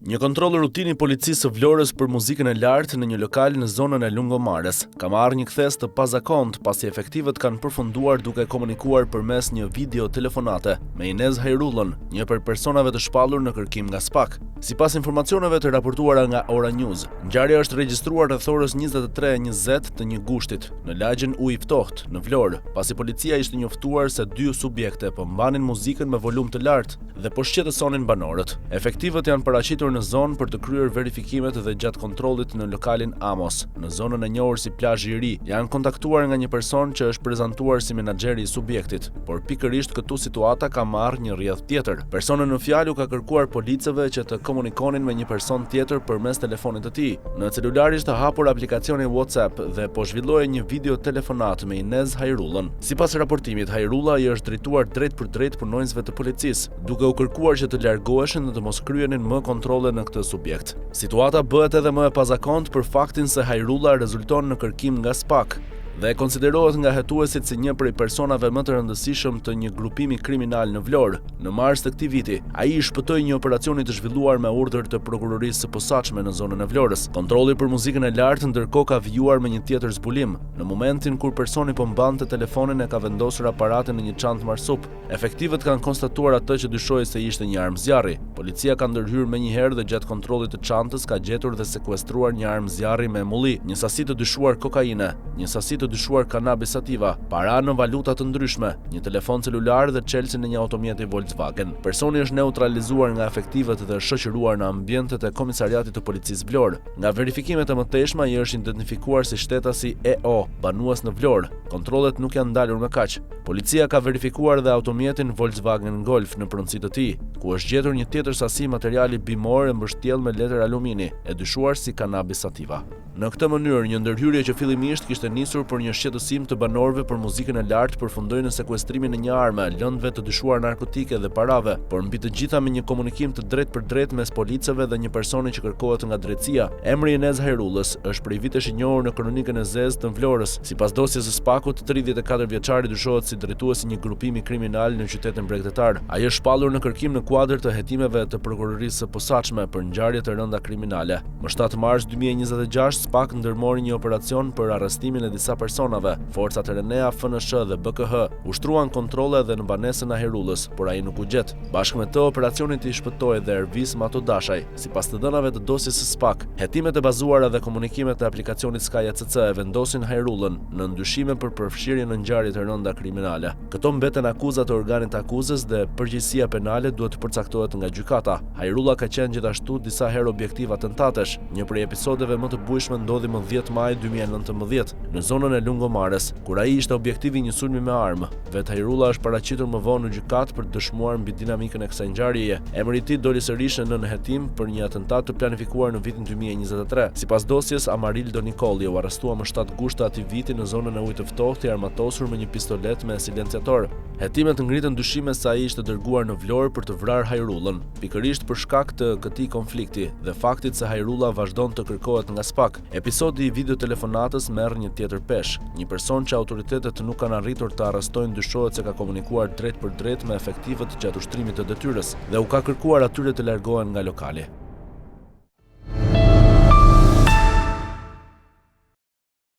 Një kontroll rutini i policisë së Vlorës për muzikën e lartë në një lokal në zonën e Lungomares ka marrë një kthes të pazakontë pasi efektivët kanë përfunduar duke komunikuar përmes një video telefonate me Inez Hajrullën, një prej personave të shpallur në kërkim nga SPAK. Sipas informacioneve të raportuara nga Ora News, ngjarja është regjistruar rreth orës 23:20 të një gushtit në lagjen Ujë i Ftohtë në Vlorë, pasi policia ishte njoftuar se dy subjekte po mbanin muzikën me volum të lartë dhe po shqetësonin banorët. Efektivët janë paraqitur në zonë për të kryer verifikimet dhe gjatë kontrollit në lokalin Amos, në zonën e njohur si Plazhi i Ri, janë kontaktuar nga një person që është prezantuar si menaxheri i subjektit, por pikërisht këtu situata ka marrë një rrjedh tjetër. Personi në fjalë ka kërkuar policëve që të komunikonin me një person tjetër përmes telefonit të tij. Në celular ishte hapur aplikacioni WhatsApp dhe po zhvillohej një video telefonat me Inez Hajrullën. Sipas raportimit, Hajrulla i është drejtuar drejt për drejt punonjësve të policisë, duke u kërkuar që të largoheshin dhe të mos kryenin më kontrolle në këtë subjekt. Situata bëhet edhe më e pazakontë për faktin se Hajrulla rezulton në kërkim nga SPAK dhe konsiderohet nga hetuesit si një prej personave më të rëndësishëm të një grupimi kriminal në Vlorë. Në mars të këtij viti, ai shpëtoi një operacioni të zhvilluar me urdhër të prokurorisë së posaçme në zonën e Vlorës. Kontrolli për muzikën e lartë ndërkohë ka vijuar me një tjetër zbulim. Në momentin kur personi po mbante telefonin e ka vendosur aparatin në një çantë marsup. Efektivët kanë konstatuar atë që dyshohej se ishte një armë zjarri. Policia ka ndërhyrë menjëherë dhe gjatë kontrollit të çantës ka gjetur dhe sekuestruar një armë zjarri me mulli, një sasi të dyshuar kokaine, një sasi të dyshuar kanabis sativa, para në valuta të ndryshme, një telefon celular dhe çelësin e një automjeti Volkswagen. Personi është neutralizuar nga efektivët dhe shoqëruar në ambientet e komisariatit të policisë Vlorë. Nga verifikimet e mëtejshme, ai është identifikuar si shtetasi EO, banues në Vlorë. Kontrollet nuk janë ndalur me kaq. Policia ka verifikuar dhe automjetin Volkswagen Golf në pronësi të tij, ku është gjetur një tjetër sasi materiali bimor e mbështjellë me letër alumini, e dyshuar si kanabis sativa. Në këtë mënyrë, një ndërhyrje që fillimisht kishte nisur për një shqetësim të banorëve për muzikën e lartë përfundoi në sekuestrimin e një arme, lëndëve të dyshuar narkotike dhe parave, por mbi të gjitha me një komunikim të drejt për drejt mes policëve dhe një personi që kërkohet nga drejtësia. Emri Inez Hajrullës është prej vitesh i njohur në kronikën e zezë të Vlorës. Sipas dosjes së SPAK-ut, 34 vjeçari dyshohet si drejtuesi një grupimi kriminal në qytetin bregdetar. Ai është shpallur në kërkim në kuadër të hetimeve të prokurorisë së posaçme për ngjarje të rënda kriminale. Më 7 mars 2026 SPAK ndërmori një operacion për arrestimin e disa personave. Forcat e RENEA, FNSH dhe BKH ushtruan kontrolle edhe në banesën e Hajrullës, por ai nuk u gjet. Bashkë me të, operacionit i shpëtoi edhe Ervis Matodashaj. Sipas të dhënave të dosjes së SPAK, hetimet e bazuara dhe komunikimet e aplikacionit Sky ACC e vendosin Hajrullën në ndryshime për përfshirje në ngjarje të rënda kriminale. Këto mbeten akuzat e organit të akuzës dhe përgjegjësia penale duhet të përcaktohet nga gjykata. Hajrulla ka qenë gjithashtu disa herë objektiv atentatesh. Një prej episodeve më të bujshme ndodhi më 10 maj 2019 në zonën e Lungomares, kur ai ishte objektivi një sulmi me armë. Vet Hajrulla është paraqitur më vonë në gjykatë për të dëshmuar mbi dinamikën e kësaj ngjarjeje. Emri i tij doli sërish në hetim për një atentat të planifikuar në vitin 2023. Sipas dosjes, Amarildo Nikolli u arrestua më 7 gusht të atij viti në zonën e Ujit të Ftohtë, i armatosur me një pistolet me silenciator. Hetimet ngritën dyshime se ai ishte dërguar në Vlorë për të vrarë Hajrullën, pikërisht për shkak të këtij konflikti dhe faktit se Hajrulla vazhdon të kërkohet nga SPAK. Episodi i videotelefonatës merr një tjetër pesh. Një person që autoritetet nuk kanë arritur të arrestojnë dyshohet se ka komunikuar drejt për drejt me efektivët gjatë ushtrimit të detyrës dhe u ka kërkuar atyre të largohen nga lokali.